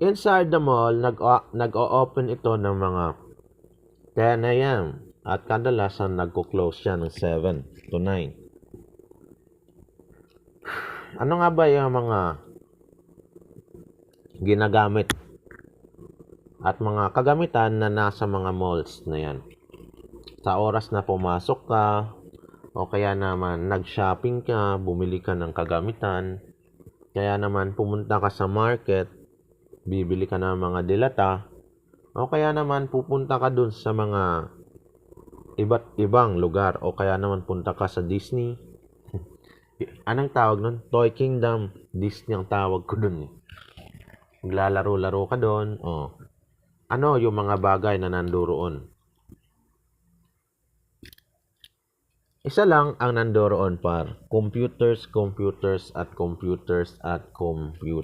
Inside the mall, nag-o-open ito ng mga 10 a.m. at kadalasan nagko-close siya ng 7 to 9. Ano nga ba yung mga ginagamit at mga kagamitan na nasa mga malls na yan? Sa oras na pumasok ka, o kaya naman nag-shopping ka, bumili ka ng kagamitan, kaya naman pumunta ka sa market, bibili ka ng mga dilata, o kaya naman pupunta ka dun sa mga iba't ibang lugar, o kaya naman punta ka sa Disney. Anong tawag nun? Toy Kingdom. Disney ang tawag ko dun. Maglalaro-laro ka dun. Ano yung mga bagay na nandoon? Isa lang ang nandoon par. Computers at computers at computers.